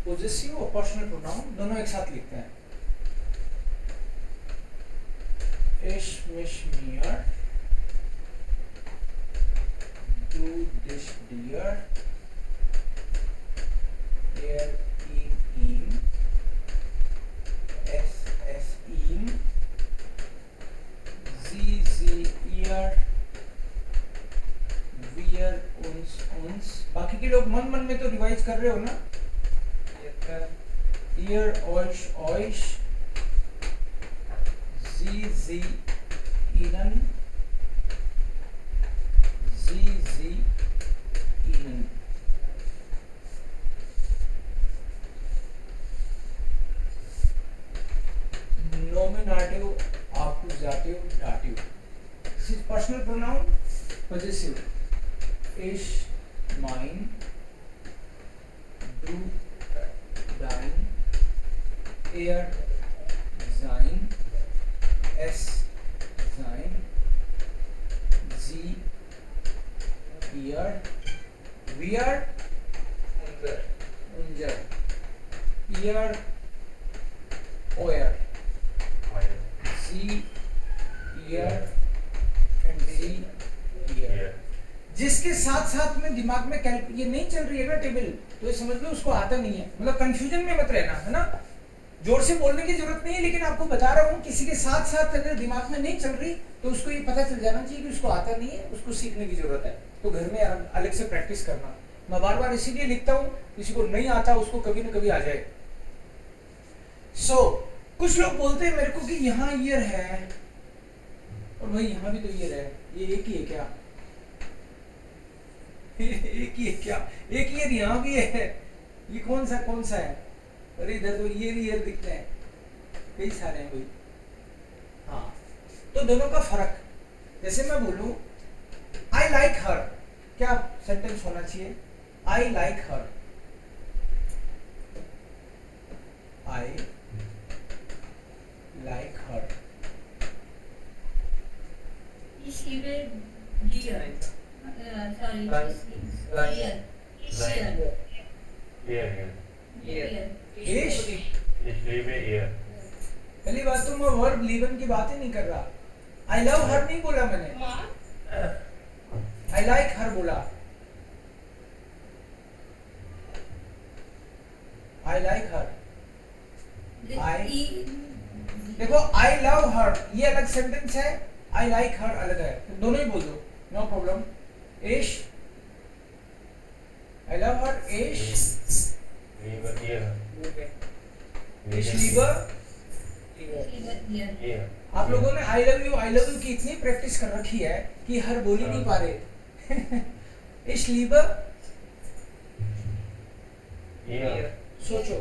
Possessive और personal pronoun दोनों एक साथ लिखते हैं. Ich mich mir, du dich dir, ihm, es ihm, sie ihr, wir uns. बाकी के लोग मन मन में तो रिवाइज कर रहे हो ना? ihr euch, sie ihnen, sie ihnen. Nominative, accusative, dative. This is personal pronoun, possessive. Ich, mein, du, dein, er, sein, es, sein, sie, ihr, wir, unser, ihr, euer, sie, ihr and sie, ihr. जिसके साथ साथ में दिमाग में ये नहीं चल रही है ना टेबल, तो ये समझ लो उसको आता नहीं है. मतलब कंफ्यूजन में मत रहना, है ना. जोर से बोलने की जरूरत नहीं है, लेकिन आपको बता रहा हूँ किसी के साथ साथ अगर दिमाग में नहीं चल रही तो उसको ये पता चल जाना चाहिए कि उसको आता नहीं है, उसको सीखने की जरूरत है. तो घर में अलग से प्रैक्टिस करना. मैं बार बार इसीलिए लिखता हूँ, किसी को नहीं आता उसको कभी ना कभी आ जाए. कुछ लोग बोलते हैं मेरे को कि यहाँ ईयर है और भाई यहाँ भी तो ईयर है, ये एक ही है क्या? एक ही है क्या? एक ईयर यहाँ भी है, ये कौन सा है? अरे इधर तो ईयर दिखते हैं, कई सारे हैं भाई. हाँ, तो दोनों का फर्क. जैसे मैं बोलूं आई लाइक हर, क्या सेंटेंस होना चाहिए? आई लाइक हर. आई like her. Ich liebe dir. Sorry. Ich liebe ihr. पहली बात तो मैं वर्ब लीवन की बात ही नहीं कर रहा. आई लव हर नहीं बोला मैंने, आई लाइक हर बोला. आई लाइक हर. देखो आई लव हर ये अलग सेंटेंस है, आई लाइक हर अलग है. तो दोनों ही बोल दो, नो प्रॉब्लम. इश, आई लव हर. इश, इश लीबर. आप लोगों ने आई लव यू की इतनी प्रैक्टिस कर रखी है कि हर बोल ही नहीं पा रहे. इश लीबर. सोचो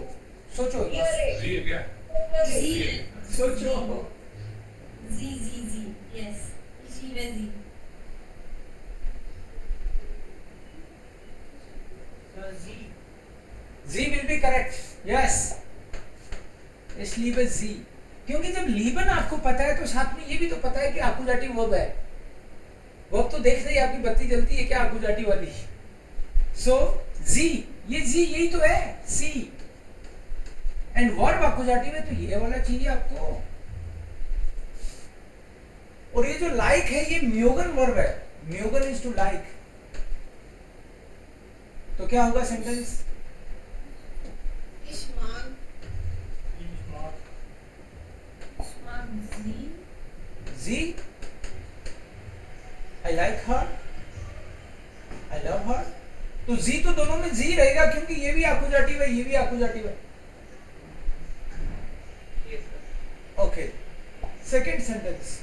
सोचो Zee. सोचो. Zee. Yes. Ich liebe sie. जी विल बी करेक्ट. यस, इस लीबर जी. क्योंकि जब लीबन आपको पता है तो साथ में ये भी तो पता है कि आकुजाटिव वर्ब है. वर्ब तो देखते ही आपकी बत्ती जलती है क्या आकुजाटिव वाली. सो जी, ये जी यही तो है, सी. एंड वर्ब आकुजाटिव है तो ये वाला चाहिए आपको. और ये जो लाइक है ये म्योगन वर्ब है. म्योगन इज टू लाइक. तो क्या होगा सेंटेंस? Ich mag sie. जी, I like her, I love her. तो जी तो दोनों में जी रहेगा क्योंकि ये भी आकुजाटिव है, ये भी आकुजाटिव है. Okay, second sentence.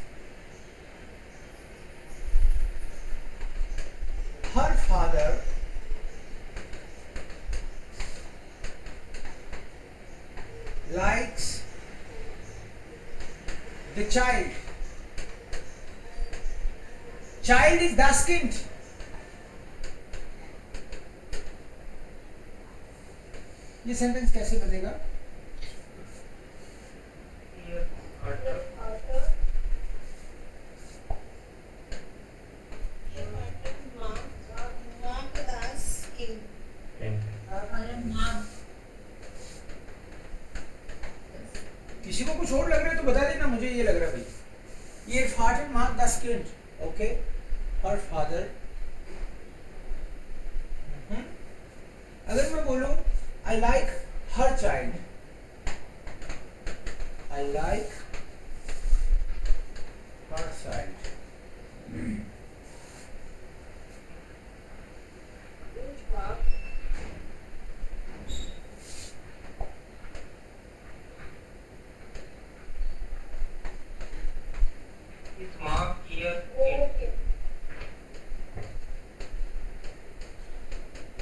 Her father likes the child. Child is das Kind. ये सेंटेंस कैसे बनेगा? किसी को कुछ और लग रहा है तो बता देना, मुझे ये लग रहा है भाई। ये फादर मार्क द स्किन, ओके, हर फादर। अगर मैं बोलूं I like her child, I like her child,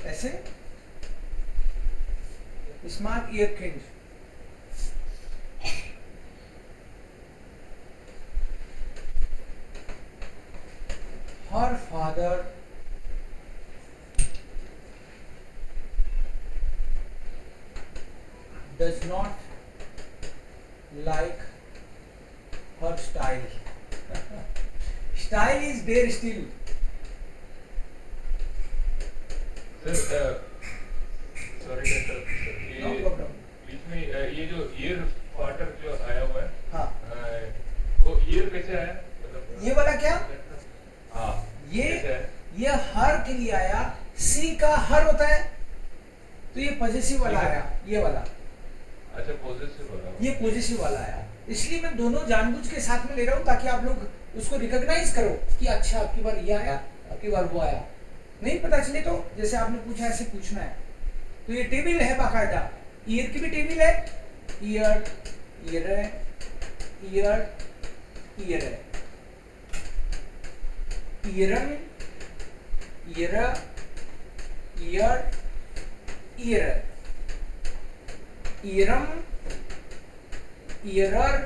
ऐसे स्मार्ट ईयर किंड, her father does not like her style. Style is there still. Sir sorry sir, No problem. बीच में ये जो ईयर क्वार्टर जो आया हुआ है, हाँ, वो ईयर कैसे आया, मतलब ये वाला क्या? हाँ कैसे आया? ये हर के लिए आया। सी का हर होता है तो ये पॉजिटिव वाला आया, ये वाला, अच्छा पॉजिटिव वाला, ये पॉजिटिव वाला आया। इसलिए मैं दोनों जानबूझ के साथ में ले रहा हूँ ताकि आप लोग उसको रिकॉग्नाइज करो कि अच्छा आपकी बार ये आया, आपकी बार वो आया। नहीं पता चले तो जैसे आपने पूछा ऐसे पूछना है। तो ये टेबल है बाकायदा, ईयर की भी टेबल है, ईयर, ईयर है, ईयर, ईयर है, ईयरन, ईयर, ईयर, ईयर, ईयरम, ईयरर,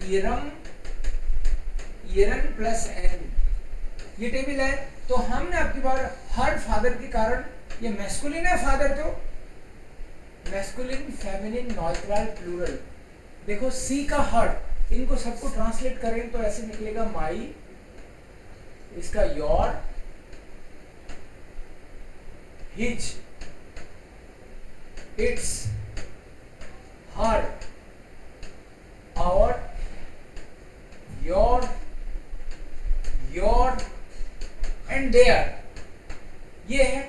ईयरम, ईयरन प्लस एन, ये टेबल है। तो हमने आपकी बार हर फादर के कारण, ये मैस्कुलिन है फादर, तो मैस्कुलिन, फेमिनिन, न्यूट्रल, प्लूरल। देखो सी का हर, इनको सबको ट्रांसलेट करें तो ऐसे निकलेगा माई, इसका your, his, its, her, our, your, your and their. ये है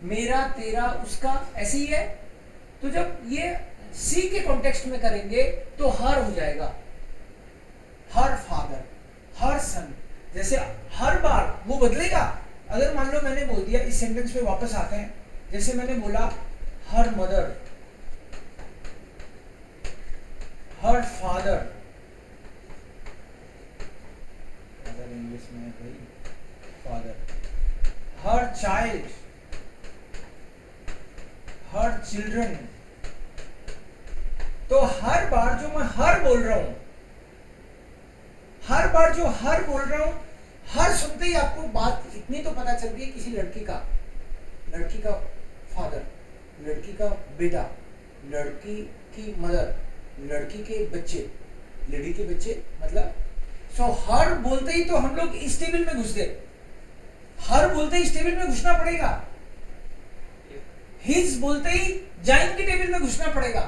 मेरा, तेरा, उसका, ऐसे ही है। तो जब ये सी के कॉन्टेक्स्ट में करेंगे तो हर हो जाएगा, हर फादर, हर सन। जैसे हर बार वो बदलेगा। अगर मान लो मैंने बोल दिया, इस सेंटेंस पे वापस आते हैं, जैसे मैंने बोला हर मदर, हर फादर, अगर इंग्लिश में है भाई father, her child, her children. तो हर बार जो मैं हर बोल रहा हूं, हर बार जो हर बोल रहा हूं, हर सुनते ही आपको बात इतनी तो पता चल गई, किसी लड़की का, लड़की का फादर, लड़की का बेटा, लड़की की मदर, लड़की के बच्चे, लेडी के बच्चे, मतलब सो हर बोलते ही तो हम लोग इस टेबल में घुस गए। हर बोलते ही इस टेबल में घुसना पड़ेगा। हिज बोलते ही जाइन की टेबल में घुसना पड़ेगा।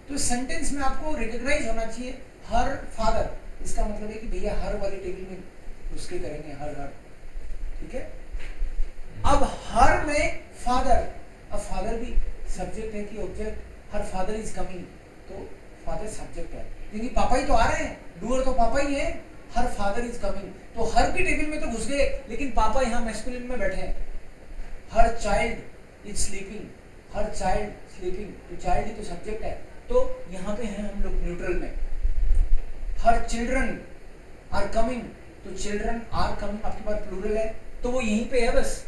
तो सेंटेंस में आपको रिकॉग्नाइज होना चाहिए हर फादर, इसका मतलब है कि भैया हर वाली टेबल में घुस के करेंगे हर हर, ठीक है। अब हर में फादर, अब फादर भी सब्जेक्ट है कि object, her father is coming, तो फादर सब्जेक्ट है क्योंकि पापा ही तो आ रहे हैं, डूअर तो पापा ही है। हर फादर इज कमिंग, तो हर की टेबल में तो घुस गए, लेकिन पापा यहाँ मैस्कुलिन में बैठे हैं। Her child is sleeping, her child sleeping, तो चाइल्ड ही तो सब्जेक्ट है, तो यहाँ पे हैं हम लोग न्यूट्रल में। हर चिल्ड्रन आर कमिंग, तो चिल्ड्रन आर कमिंग आपके पास प्लूरल है, तो वो यहीं पे है बस।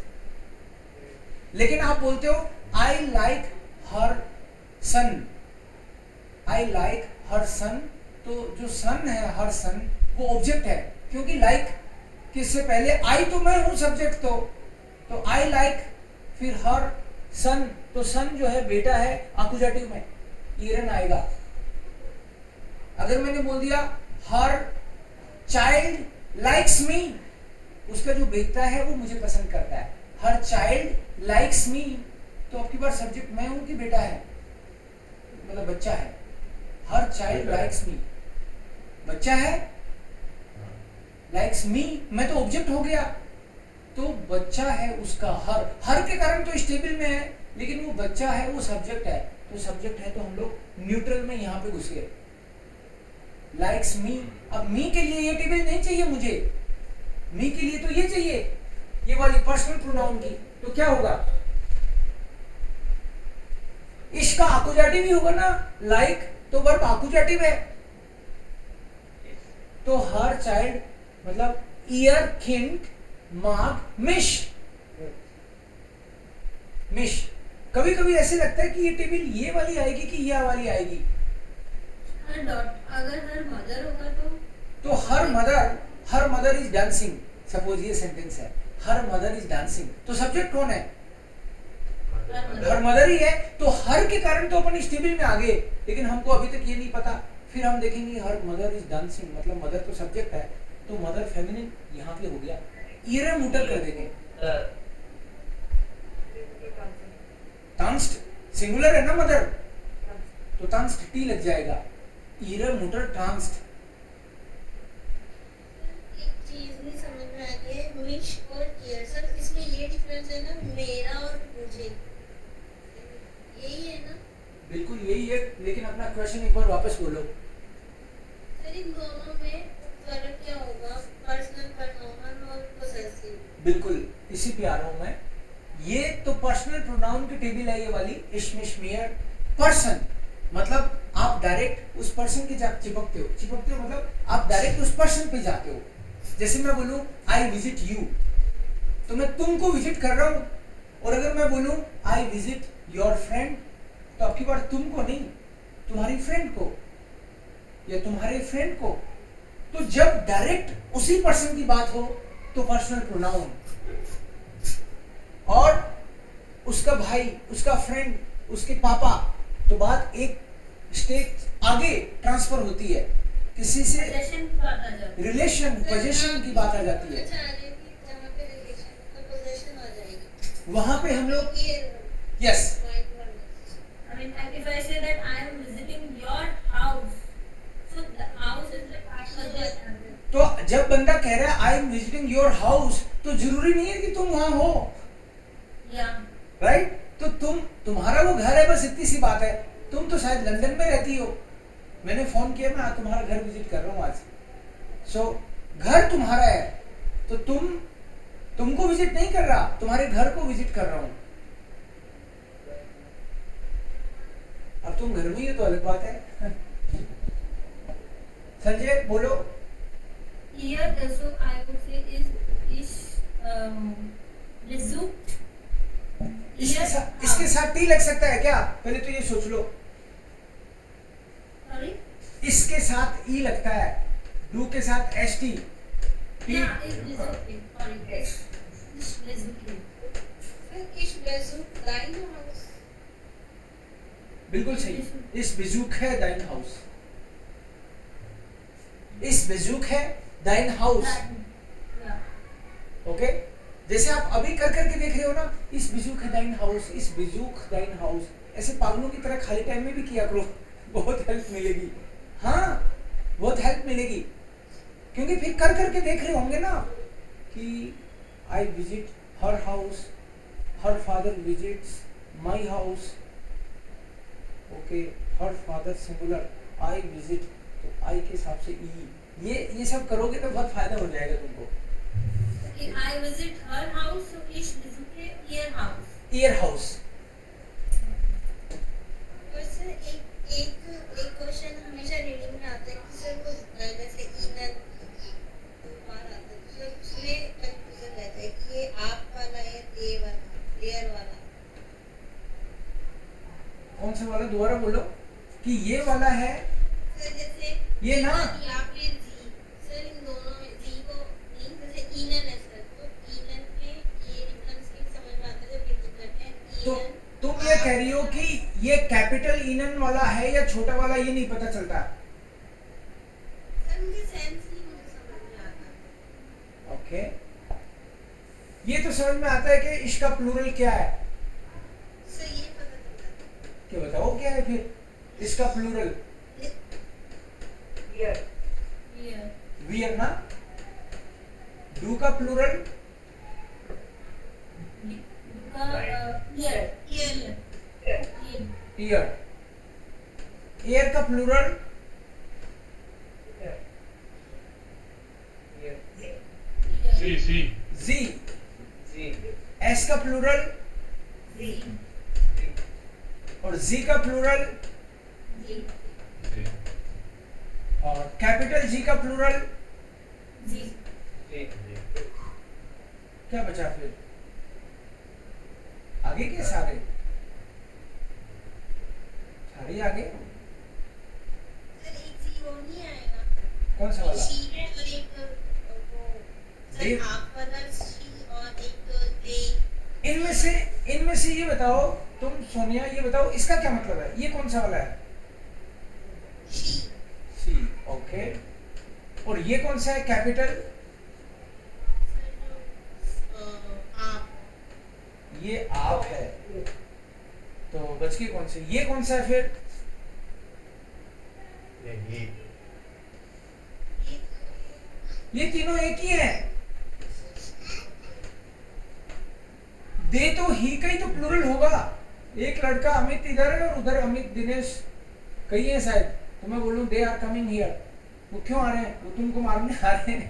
लेकिन आप बोलते हो आई लाइक हर सन, आई लाइक हर सन, तो जो सन है, हर सन, वो ऑब्जेक्ट है, क्योंकि लाइक किससे पहले आई, तो मैं हूं सब्जेक्ट, तो आई लाइक, फिर हर सन, तो सन जो है बेटा है, आकुजाटिव में ईरन आएगा। अगर मैंने बोल दिया हर चाइल्ड लाइक्स मी, उसका जो बेटा है वो मुझे पसंद करता है। हर चाइल्ड लाइक्स मी, तो आपकी बार सब्जेक्ट मैं हूं कि बेटा है, मतलब बच्चा है। हर चाइल्ड लाइक्स मी, बच्चा है लाइक्स मी, मैं तो ऑब्जेक्ट हो गया, तो बच्चा है उसका हर के कारण तो इस टेबल में है, लेकिन वो बच्चा है वो सब्जेक्ट है, तो सब्जेक्ट है तो हम लोग न्यूट्रल में यहाँ पे घुस गए, लाइक्स मी। अब मी के लिए ये टेबल नहीं चाहिए मुझे, मी के लिए तो ये चाहिए, ये वाली पर्सनल प्रोनाउन की, तो क्या होगा, इसका आकुजाटिव ही होगा ना, लाइक तो वर्ब आकुजाटिव है, तो हर चाइल्ड मतलब ईयर खिंड मार्क मिश, मिश। कभी कभी ऐसे लगता है कि ये टेबल ये वाली आएगी कि ये वाली आएगी, हर डॉट अगर हर मदर होगा तो her mother is dancing, suppose ये सेंटेंस है, हर मदर इज डांसिंग, तो सब्जेक्ट कौन है, हर मदर ही है, तो हर के कारण तो अपन इस टेबल में आ गए, लेकिन हमको अभी तक ये नहीं पता, फिर हम देखेंगे हर मदर इज डांसिंग मतलब मदर तो सब्जेक्ट है, तो मदर फेमिनिन यहाँ पे हो गया, ईयर मुटर कर देंगे, टांस्ट सिंगुलर है ना मदर, तो टांस्ट टी लग जाएगा, ईयर मुटर टांस्ट। एक चीज नहीं समझ में आती है, मिश और ईयर, सर इसमें ये डिफरेंस है ना, मेरा और मुझे, यही है ना? बिल्कुल यही है, लेकिन अपना क्वेश्चन एक बार वापस बोलो। सर इन दोनों में फर्क क्या होगा, पर्सनल प्रोनाउन और पोसेसिव? बिल्कुल इसी पे आ रहा हूं मैं, ये तो पर्सनल प्रोनाउन की टेबल है ये वाली, इशमिश मियर, पर्सन मतलब आप डायरेक्ट उस पर्सन के जा चिपकते हो मतलब आप डायरेक्ट उस पर्सन पे जाते हो, जैसे मैं बोलूं आई विजिट यू, तो मैं तुमको विजिट कर रहा हूं, और अगर मैं बोलूं आई विजिट योर फ्रेंड, तो आपकी बात तुमको नहीं, तुम्हारी फ्रेंड को या तुम्हारे फ्रेंड को, तो जब डायरेक्ट उसी पर्सन की बात हो तो पर्सनल प्रोनाउन, और उसका भाई, उसका फ्रेंड, उसके पापा, तो बात एक स्टेज आगे ट्रांसफर होती है, किसी से रिलेशन पोजीशन की बात आ जाती है, जहाँ पे रिलेशन और पोजीशन आ जाएगी, वहां पे हम लोग yes, I mean, if I say that I am visiting your house, so the house is like opposite. तो जब बंदा कह रहा है I am visiting your house, तो जरूरी नहीं है कि तुम वहां हो, Yeah. राइट? तो तुम्हारा वो घर है, बस इतनी सी बात है, तुम तो शायद लंदन में रहती हो, मैंने फोन किया मैं तुम्हारा घर विजिट कर रहा हूँ आज, सो घर तुम्हारा है, तो तुमको विजिट नहीं कर रहा, तुम्हारे घर को विजिट कर रहा हूँ, अब तुम घर में ही हो तो अलग बात है। संजय बोलो। Here also I would say is resumed. इसके साथ टी लग सकता है क्या, पहले तो ये सोच लो, Sorry. इसके साथ ई लगता है, डू के साथ S T, Yeah, is resumed. Sorry. Is resumed. इस बेसुक दाइन हाउस, बिल्कुल सही, इस बेजूक है दाइन हाउस, इस बेजूक है दाइन हाउस, Yeah. ओके, जैसे आप अभी कर करके देख रहे हो ना, इस बेजूक है दाइन हाउस, इस बेजूक दाइन हाउस, ऐसे पागलों की तरह खाली टाइम में भी किया करो, बहुत हेल्प मिलेगी, हाँ बहुत हेल्प मिलेगी, क्योंकि फिर कर करके देख रहे होंगे ना कि I visit her house, her father visits my house, okay, her father singular, I visit, तो आई के हिसाब से ई, ये सब करोगे तो बहुत फायदा हो जाएगा तुमको। If I visit her house, so is resumed your house. Year house, वैसे एक क्वेश्चन हमेशा रीडिंग में आता है कि सर वो जैसे इनर बार आता है, तो उसमें कंफ्यूजन रहता है कि ये आप वाला है दे वाला, देयर वाला, कौन सा वाला दोबारा बोलो, कि ये वाला है, सर जैसे ये ना, या फिर जी, सर इन दोनों में जी को नहीं, जैसे इनर है सर, तो इनर में ये डिफरेंस नहीं समझ में आता जब रीडिंग करते हैं, तो इनर तुम ये कह रही हो कि ये कैपिटल इनन वाला है या छोटा वाला, ये नहीं पता चलता, सर मुझे सेंस नहीं मुझे समझ में आता, ओके, ये तो समझ में आता है कि इसका प्लूरल क्या है, सर ये पता चलता है, क्या बताओ क्या है फिर इसका प्लूरल, Year. वियर ना. डू का प्लूरल Year. ईयर. एयर का प्लूरल सी जी. एस का प्लूरल और जी का प्लूरल और कैपिटल जी का प्लूरल. क्या बचा फिर? आगे के सारे आगे. सर एक जी वो नहीं आएगा, कौन सा वाला? शी है और एक वो दे. सर आप वाला शी और एक दे. इनमें से ये बताओ तुम सोनिया, ये बताओ इसका क्या मतलब है? ये कौन सा वाला है? शी. सी. ओके. और ये कौन सा है कैपिटल? सर जो आप. ये आप है. तो बच गई कौन सी? ये कौन सा है फिर? ये तीनों एक ही हैं. दे तो ही का ही तो प्लूरल होगा. एक लड़का अमित इधर है और उधर अमित दिनेश कहीं है शायद. तो मैं बोलूं दे आर कमिंग हियर, वो क्यों आ रहे हैं? वो तुमको मारने आ रहे हैं.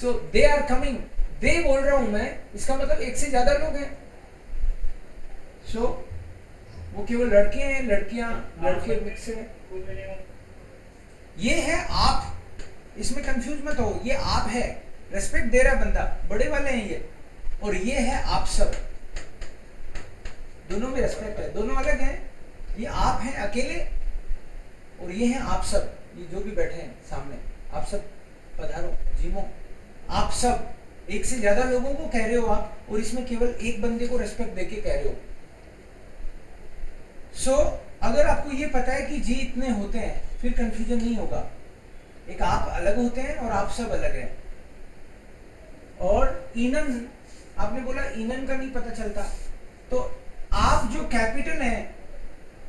सो दे आर कमिंग, दे बोल रहा हूं मैं, इसका मतलब एक से ज्यादा लोग हैं. सो वो केवल लड़के हैं, लड़कियां, लड़के मिक्स है. ये है आप. इसमें कंफ्यूज मत हो. ये आप है, रेस्पेक्ट दे रहा बंदा, बड़े वाले हैं ये. और ये है आप सब. दोनों में रेस्पेक्ट है, दोनों अलग हैं. ये आप हैं अकेले और ये हैं आप सब. ये जो भी बैठे हैं सामने, आप सब पधारो, जीमो. आप सब एक से ज्यादा लोगों को कह रहे हो आप, और इसमें केवल एक बंदे को रेस्पेक्ट देके कह रहे हो. सो अगर आपको ये पता है कि जी इतने होते हैं, फिर कंफ्यूजन नहीं होगा. एक आप अलग होते हैं और आप सब अलग हैं. और ईनन, आपने बोला ईनन का नहीं पता चलता, तो आप जो कैपिटल हैं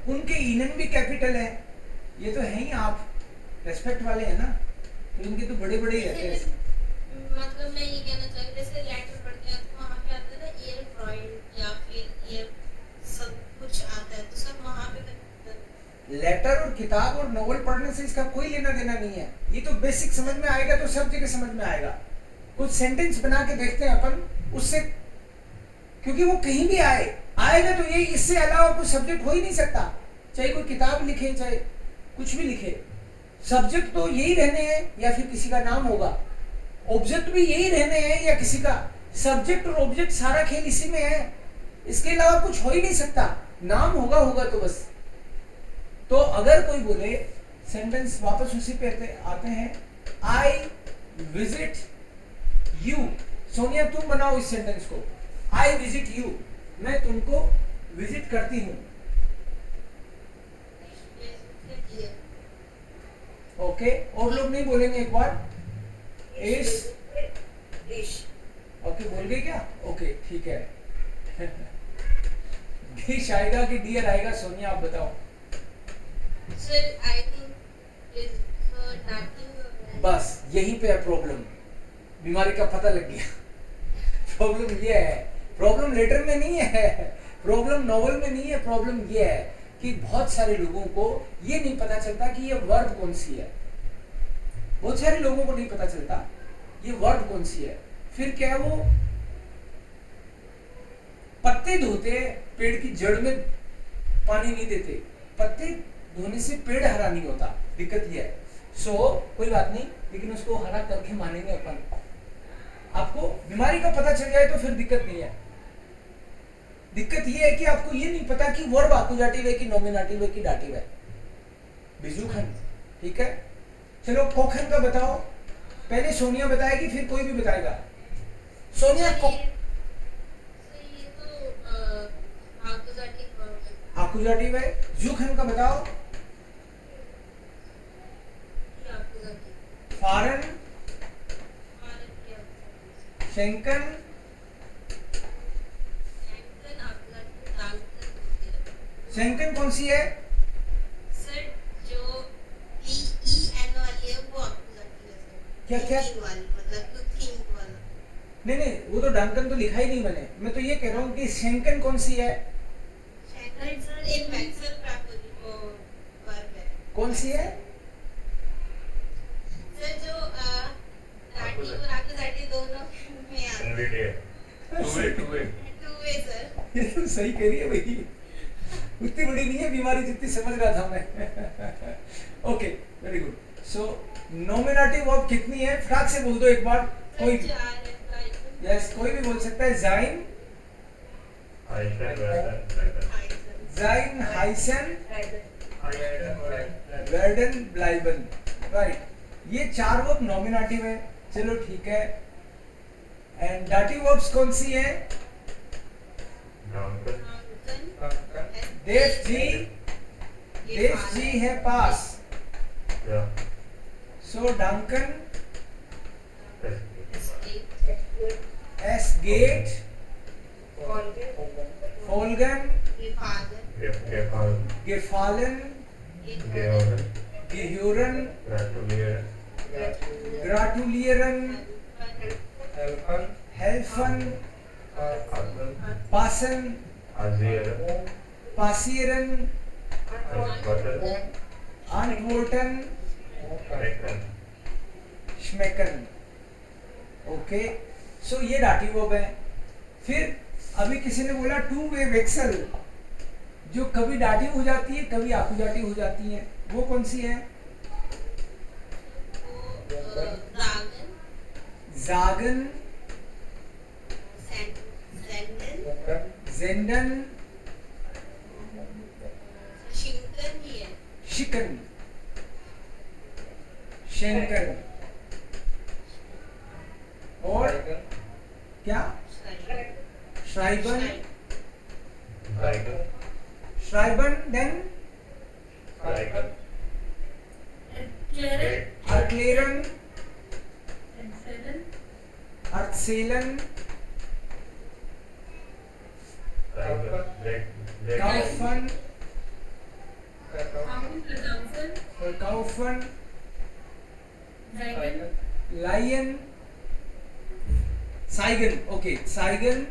उनके ईनन भी कैपिटल है. ये तो है ही आप, रेस्पेक्ट वाले हैं ना, तो इनके तो बड़े बड़े ही रहते हैं. मतलब मैं ये कहना चाहती हूँ, जैसे लेटर पढ़ते हैं तो वहाँ पे आता है ना ईयर फ्रॉइड या फिर ईयर सब कुछ आता है, तो सब वहाँ पे लेटर और किताब और नॉवल पढ़ने से इसका कोई लेना देना नहीं है. ये तो बेसिक समझ में आएगा तो सब जगह समझ में आएगा. कुछ सेंटेंस बना के देखते हैं अपन उससे, क्योंकि वो कहीं भी आएगा तो ये, इससे अलावा कोई सब्जेक्ट हो ही नहीं सकता. चाहे कोई किताब लिखे, चाहे कुछ भी लिखे, सब्जेक्ट तो यही रहने हैं या फिर किसी का नाम होगा. ऑब्जेक्ट भी यही रहने हैं या किसी का. सब्जेक्ट और ऑब्जेक्ट सारा खेल इसी में है. इसके अलावा कुछ हो ही नहीं सकता. नाम होगा तो बस. तो अगर कोई बोले, सेंटेंस वापस उसी पे आते हैं, आई विजिट यू. सोनिया तुम बनाओ इस सेंटेंस को. आई विजिट यू, मैं तुमको विजिट करती हूँ. ओके. और लोग नहीं बोलेंगे एक बार? इस ओके बोल गए क्या? ओके ठीक है. डिश आएगा कि डियर आएगा? सोनिया आप बताओ. सर आई थिंक बस यहीं पे है प्रॉब्लम. बीमारी का पता लग गया. प्रॉब्लम ये है, प्रॉब्लम लेटर में नहीं है, प्रॉब्लम नॉवल में नहीं है. प्रॉब्लम ये है कि बहुत सारे लोगों को ये नहीं पता चलता कि ये वर्ब कौन सी है. बहुत सारे लोगों को नहीं पता चलता ये वर्ब कौन सी है. फिर क्या है, वो पत्ते धोते हैं, पेड़ की जड़ में पानी नहीं देते. पत्ते धोने से पेड़ हरा नहीं होता. दिक्कत ये है. सो कोई बात नहीं, लेकिन उसको हरा करके मानेंगे अपन. आपको बीमारी का पता चल जाए तो फिर दिक्कत नहीं है. दिक्कत ये है कि आपको ये नहीं पता कि वर्ब आकुजाटिव है कि नॉमिनेटिव है कि डाटिव है. बिजुखन. ठीक है, चलो कोखन का बताओ. पहले सोनिया बताएगी, फिर कोई भी बताएगा. सोनिया को आकुजाटिव है. जुखन का बताओ. फारन, शेंकन, शेंकन कौन सी है? सर जो ई एन वाली है वो क्या क्या Thinking वाली, मतलब to think वाला। नहीं नहीं, वो तो डंकन तो लिखा ही नहीं मैंने। मैं तो ये कह रहा हूँ कि शेंकन कौन सी है? एक मैक्सवेल वर्ब है। कौन सी है? सर जो दाटी और आकुजाटी दोनों में आता है। Every day. Two way. Two way sir. ये तो सही कह रही है भाई, उतनी बड़ी नहीं है बीमारी जितनी समझ रहा था मैं। Okay, very good. So nominative verb कितनी है? फटाक से बोल दो एक बार, कोई भी। चार है, right? यस, कोई भी बोल सकता है। जाइन, जाइन, हाइसन, वेर्डन, ब्लाइबन। राइट, ये चार वर्ब नॉमिनेटिव है। चलो ठीक है। एंड डाटिव वर्ब्स कौन सी है? देव जी है पास। सो डंकन, एस गेट, फोल्गन, गेफालन, गेह्यूरन, ग्राटुलियरन, हेल्फन, पासन, पासियरन, antworten, schmecken। ओके, सो ये डाटिव वर्ब है। फिर अभी किसी ने बोला टू वे वेक्सल, जो कभी डाटिव हो जाती है कभी आकुजाटिव हो जाती है, वो कौन सी है? जागन, जेंडन, शिकन, शेंकन, और क्या? श्राइबन, श्राइबन, देन अर्क्लेरन, अर्थसेलन, काउफन, काउफन, लायन, साइगन। ओके, साइगन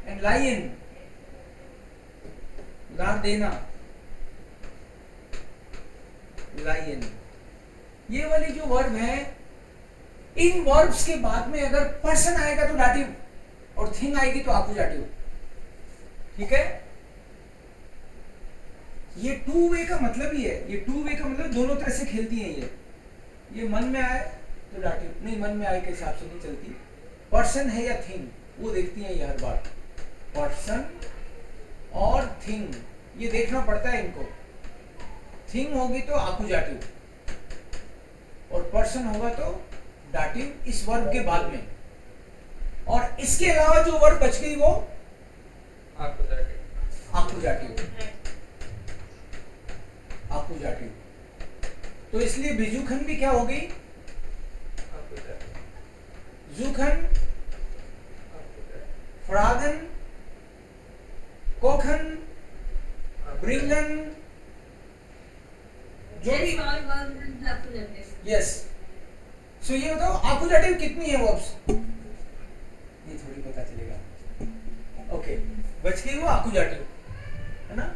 एंड लायन, उधार देना, लायन। ये वाली जो वर्ब है, इन वर्ब्स के बाद में अगर पर्सन आएगा तो डाटिव और थिंग आएगी तो आकुजाटिव। ठीक है, ये टू वे का मतलब ही है। ये टू वे का मतलब दोनों तरह से खेलती है। ये मन में आए तो डाटिव, नहीं मन में आए के हिसाब से नहीं चलती। पर्सन है या थिंग, वो देखती है ये हर बार। पर्सन और थिंग, ये देखना पड़ता है इनको। थिंग होगी तो आकुजाटिव और पर्सन होगा तो डाटिव इस वर्ब के बाद में। और इसके अलावा जो वर्ब बच गई वो आकुजाटिव। आकुजाटिव, तो इसलिए बिजुखन भी क्या हो गई? जुखन, फ्रागन, कोखन, ब्रिंगन, जो भी। यस, सो ये बताओ आकुजाटिव कितनी है वर्ब्स? ये थोड़ी पता चलेगा। ओके, बच गई वो आकुजाटिव, है ना?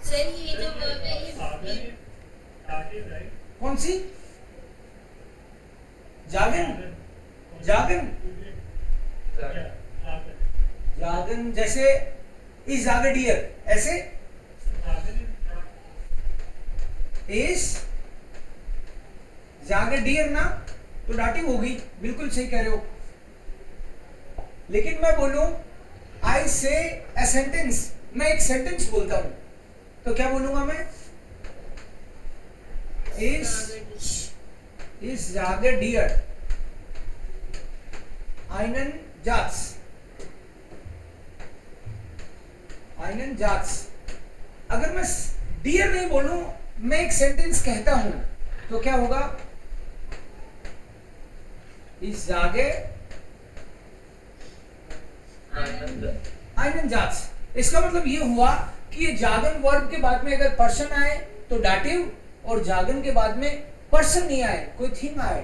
सर ये जो वर्ब है ये कौन सी? जागन, जागन, जागन। जैसे इस जागे डियर, ऐसे इस जागे डियर ना, तो डाटिव होगी। बिल्कुल सही कह रहे हो। लेकिन मैं बोलूं आई से अ सेंटेंस, मैं एक सेंटेंस बोलता हूं तो क्या बोलूंगा मैं? इस जागे dear einen Satz, einen Satz। अगर मैं डियर नहीं बोलूं, मैं एक सेंटेंस कहता हूं तो क्या होगा? इस जागे einen Satz। इसका मतलब ये हुआ कि ये जागन वर्ब के बाद में अगर पर्सन आए तो डाटिव और जागन के बाद में पर्सन नहीं आए, कोई थिंग आए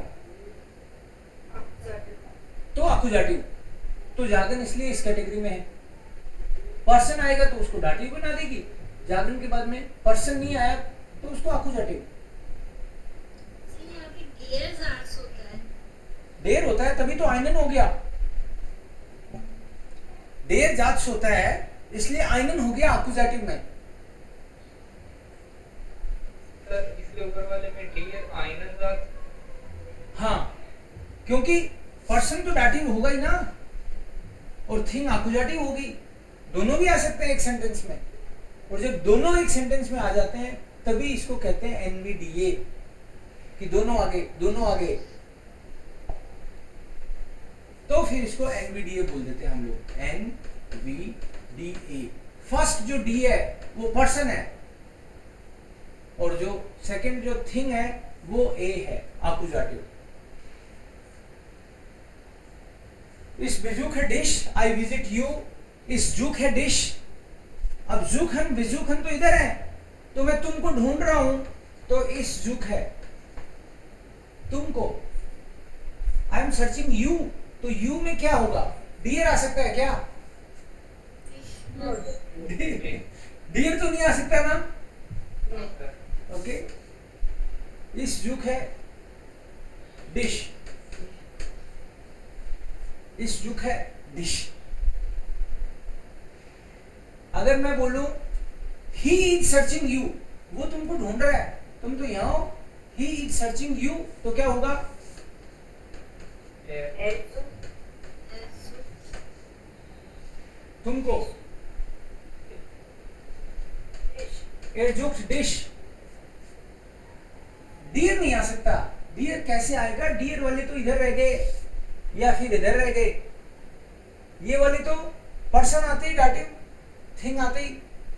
तो अकुजाटिव। तो जागन इसलिए इस कैटेगरी में है। पर्सन आएगा तो उसको डाटिव बना देगी, जागन के बाद में पर्सन नहीं आया तो उसको अकुजाटिव। यहाँ पे डेयर जार्स होता है। देर होता है तभी तो आइनन हो गया। देर जात होता है इसलिए आइनन हो गया अकुजाटिव में। सर इसके ऊपर वाले में डियर आइनन जात। हाँ, क्योंकि पर्सन तो डाटिव होगा ही ना, और थिंग अकुजाटिव होगी। दोनों भी आ सकते हैं एक सेंटेंस में, और जब दोनों एक सेंटेंस में आ जाते हैं तभी इसको कहते हैं एनवीडीए, कि दोनों आगे दोनों आगे। तो फिर इसको एनवीडीए बोल देते हैं हम लोग, एनवीडीए। फर्स्ट जो डी है वो पर्सन है, और जो सेकंड जो थिंग है वो ए है, अकुजाटिव। इस बिजुक है डिश, आई विजिट यू। इस जुक है डिश। अब जुखन बिजुखन तो इधर है, तो मैं तुमको ढूंढ रहा हूं, तो इस जुक है तुमको। आई एम सर्चिंग यू, तो यू में क्या होगा? डियर आ सकता है क्या? डियर तो नहीं आ सकता ना। ओके, इस जुक है डिश, इस जुक है डिश। अगर मैं बोलूं ही इज सर्चिंग यू, वो तुमको ढूंढ रहा है, तुम तो यहां हो, ही इज सर्चिंग यू, तो क्या होगा? तुमको एजुक्स डिश। डियर नहीं आ सकता। डियर कैसे आएगा? डियर वाले तो इधर रह गए या फिर इधर रह गए। ये वाले तो पर्सन आते ही डाटिव, थिंग आते ही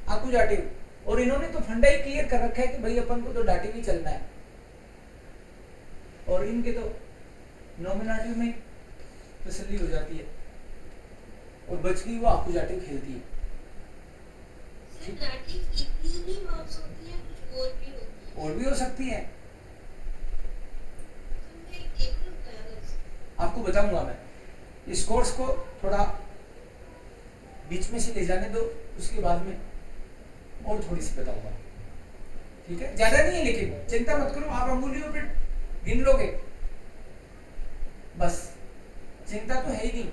अकुजाटिव, और इन्होंने तो फंडा ही क्लियर कर रखा है कि भाई अपन को तो डाटिव ही चलना है, और इनके तो नॉमिनेटिव में तसल्ली हो जाती है, और बच गई वो अकुजाटिव खेलती है। डाटिव इतनी ही वर्ब्स होती है, कुछ और भी होती है। और भी हो सकती है, तुमने एक टेबल बताया आपको बताऊंगा मैं। इस कोर्स को थोड़ा बीच में से ले जाने दो, उसके बाद में और थोड़ी सी बताऊंगा, ठीक है? ज्यादा नहीं है, लेकिन चिंता मत करो, आप अंगुलियों पे गिन लोगे बस, चिंता तो है ही नहीं,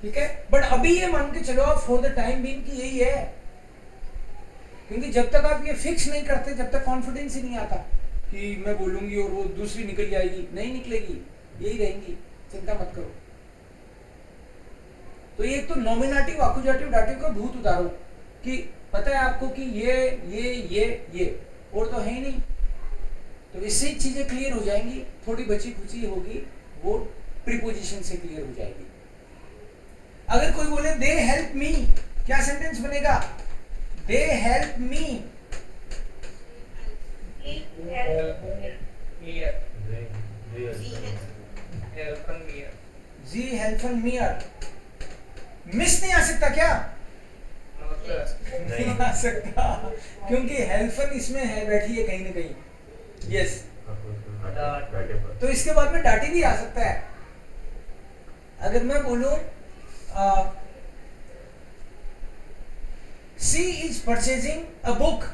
ठीक है? बट अभी ये मान के चलो आप फॉर द टाइम बीइंग कि यही है, क्योंकि जब तक आप ये फिक्स नहीं करते, जब तक कॉन्फिडेंस ही नहीं आता कि मैं बोलूंगी और वो दूसरी निकल जाएगी, नहीं निकलेगी, यही रहेंगी, चिंता मत करो। तो ये तो नॉमिनेटिव अकुजाटिव डाटिव का भूत उतारो कि पता है आपको कि ये और तो है ही नहीं, तो इससे ही चीजें क्लियर हो जाएंगी। थोड़ी बची खुची होगी वो प्रीपोजिशन से क्लियर हो जाएगी। अगर कोई बोले दे हेल्प मी, क्या सेंटेंस बनेगा? They help me. Ji हेल्पन मियर। Miss नहीं आ सकता क्या? नहीं आ सकता, क्योंकि हेल्पन इसमें है, बैठी है कहीं ना कहीं। यस, तो इसके बाद में डाटी भी आ सकता है। अगर मैं बोलूं she is purchasing a book,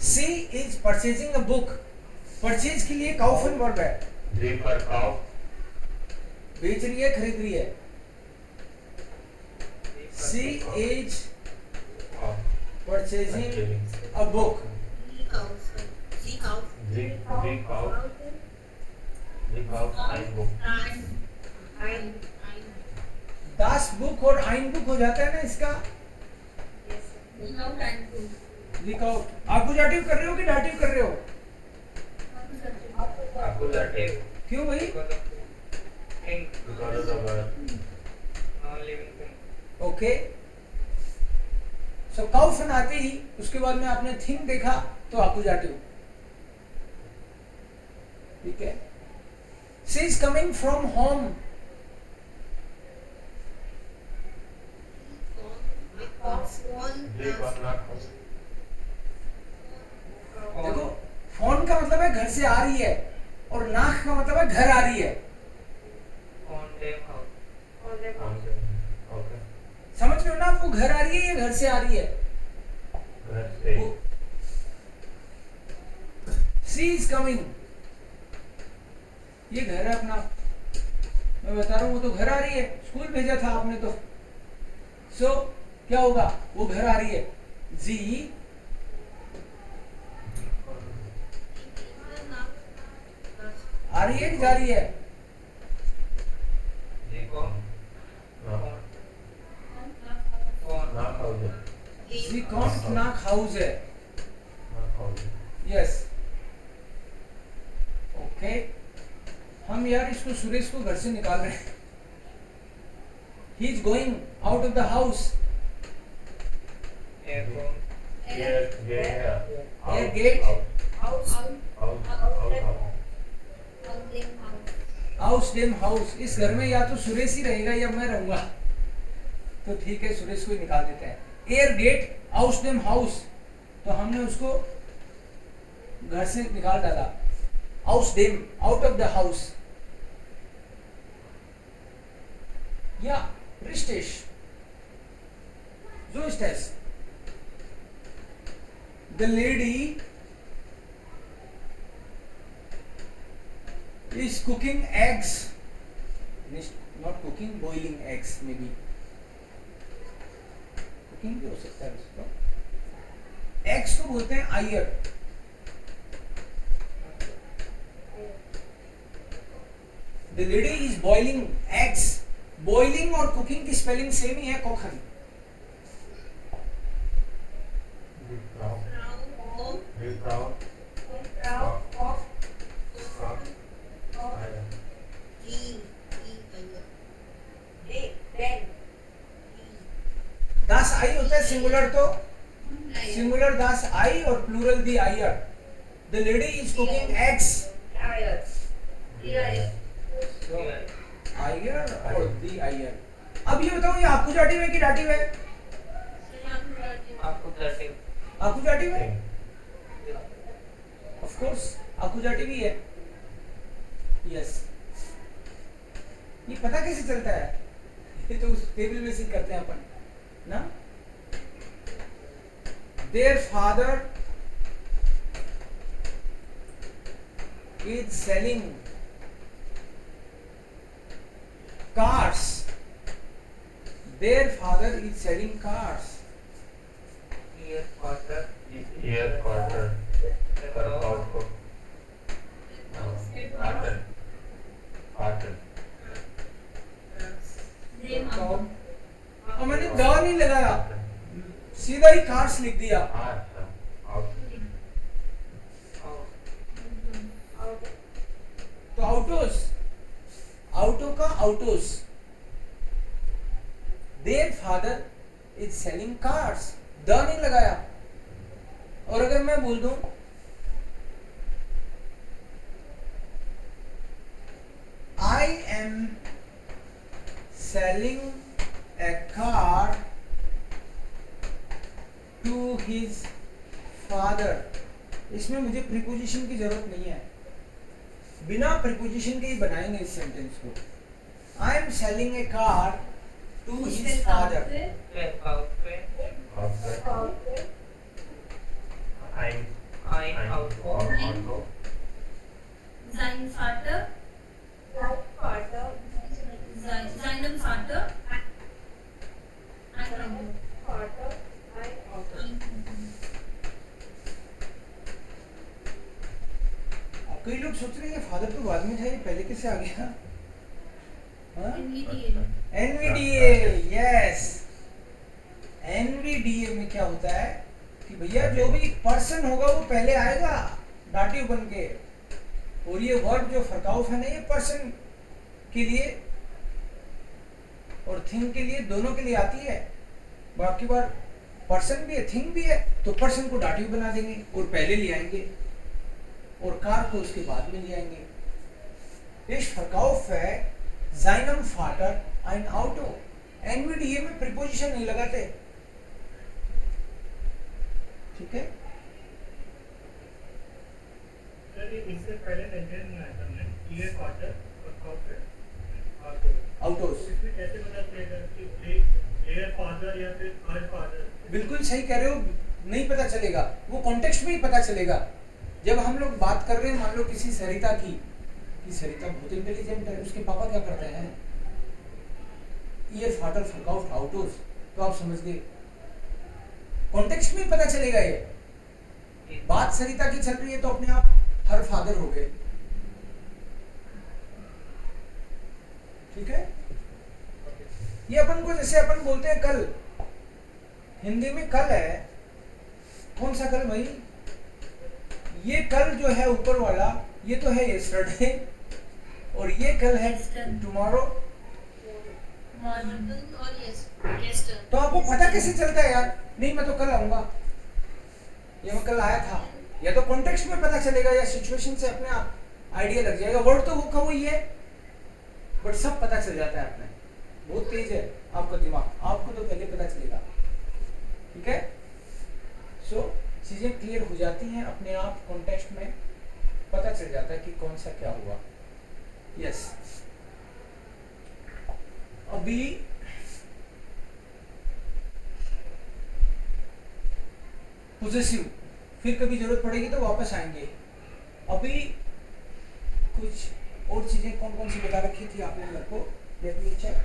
she is purchasing a book. Purchase के लिए काउफन वर्ब है, बेच रही है, खरीद रही है। She is purchasing a book. दास बुक और आइन बुक हो जाता है ना इसका। लिखो, अकुजाटिव कर रहे हो कि डाटिव कर रहे हो? क्यों भाई? ओके, सो काउफन आते ही उसके बाद में आपने थिंग देखा तो अकुजाटिव, ठीक है? She is coming from home. का मतलब है घर से आ रही है, और नाख का मतलब है घर आ रही है। ऑन देम हाउस ओके समझ रहे हो ना आप, वो घर आ रही है या घर से आ रही है? घर से वो शी इज कमिंग, ये घर है अपना, मैं बता रहा हूँ, वो तो घर आ रही है, स्कूल भेजा था आपने तो। सो क्या होगा, वो घर आ रही है, जी आ रही है कि जा रही है? जी कौन ना कौन ना खाओगे जी कॉन्ट नाक हाउस है, ना खाओगे यस ओके। हम यार इसको सुरेश को घर से निकाल रहे हैं, he is going out of the house. एयर कौन एयर गेट हाउस डेम हाउस। इस घर में या तो सुरेश ही रहेगा या मैं रहूंगा, तो ठीक है सुरेश को ही निकाल देते हैं। एयर गेट हाउस डेम हाउस, तो हमने उसको घर से निकाल डाला, हाउस डेम आउट ऑफ द हाउस। या रिस्टेश जो स्टेस the lady is cooking eggs, not cooking, boiling eggs maybe, cooking भी हो सकता है उसको। eggs को बोलते हैं आयर, the lady is boiling eggs। boiling और cooking की स्पेलिंग सेम ही है, कोखन। दास आई होता है सिंगुलर, तो सिंगुलर दास आई और प्लूरल दी आयर। The lady is cooking eggs, आयर और दी आयर। अब ये बताओ, ये आपको जाटिव है कि डाटिव है? आपको दर्टिव आपको जाटिव है, ऑफ कोर्स आपको जाटिव ही है, यस। ये पता कैसे चलता है? ये तो उस टेबल में से करते हैं अपन ना। Their father is selling cars. Their father is selling cars. Air quarter air quarter cotton और मैंने द नहीं लगाया, सीधा ही कार्स लिख दिया। तो आउटोस, आउटो का आउटोस। Their father is selling cars, the नहीं लगाया। और अगर मैं बोल दूं I am selling a car to his father, इसमें मुझे प्रीपोजिशन की जरूरत नहीं है, बिना प्रीपोजिशन के ही बनाएंगे इस सेंटेंस को। I am selling a car to his father। Sein Vater, seinem Vater, कई लोग सोच रहे हैं फादर तो बाद में था, ये पहले कैसे आ गया? NVDA, yes. एनवीडीए में क्या होता है कि भैया जो भी पर्सन होगा वो पहले आएगा डाटिव बन के, और ये वर्ड जो फरकाउफ है ना, ये पर्सन के लिए और थिंग के लिए, दोनों के लिए आती है। बाकी बार पर्सन भी है थिंग भी है, तो पर्सन को डाटिव बना देंगे और पहले ले आएंगे, और कार को उसके बाद में ले आएंगे। इस फरकाउफ है seinem Vater ein Auto। NVDA में प्रीपोजिशन नहीं लगाते, ठीक है। कि इससे पहले सेंटेंस में आया था हमने क्लियर क्वार्टर और कॉर्पोरेट आउटोस। इसमें कैसे पता चलेगा कि क्लियर फादर या फिर हर फादर? बिल्कुल सही कह रहे हो, नहीं पता चलेगा, वो कॉन्टेक्स्ट में ही पता चलेगा। जब हम लोग बात कर रहे हैं मान लो किसी सरिता की, कि सरिता बहुत इंटेलिजेंट है, उसके पापा क्या करते हैं, ईयर फाटर फकाउट आउटोस, तो आप समझ गए कॉन्टेक्स्ट में ही पता चलेगा। ये बात सरिता की चल रही है तो अपने आप हर फादर हो गए। ठीक है, ये अपन को जैसे अपन बोलते हैं कल, हिंदी में कल है, कौन सा कल भाई, ये कल जो है ऊपर वाला, ये तो है यस्टरडे, और ये कल है टुमारो। मॉर्निंग और यस्टर तो आपको पता कैसे चलता है यार, नहीं मैं तो कल आऊंगा, या मैं कल आया था, या तो कॉन्टेक्स्ट में पता चलेगा या सिचुएशन से अपने आप आइडिया लग जाएगा। वर्ड तो वो का वही है, बट सब पता चल जाता है अपने। बहुत तेज है आपका दिमाग, आपको तो पहले पता चलेगा। ठीक है, सो चीजें क्लियर हो जाती हैं अपने आप, कॉन्टेक्स्ट में पता चल जाता है कि कौन सा क्या हुआ। यस, अभी पोजेसिव, फिर कभी जरूरत पड़ेगी तो वापस आएंगे। अभी कुछ और चीजें कौन कौन सी बता रखी थी आपने मेरे को, लेट मी चेक।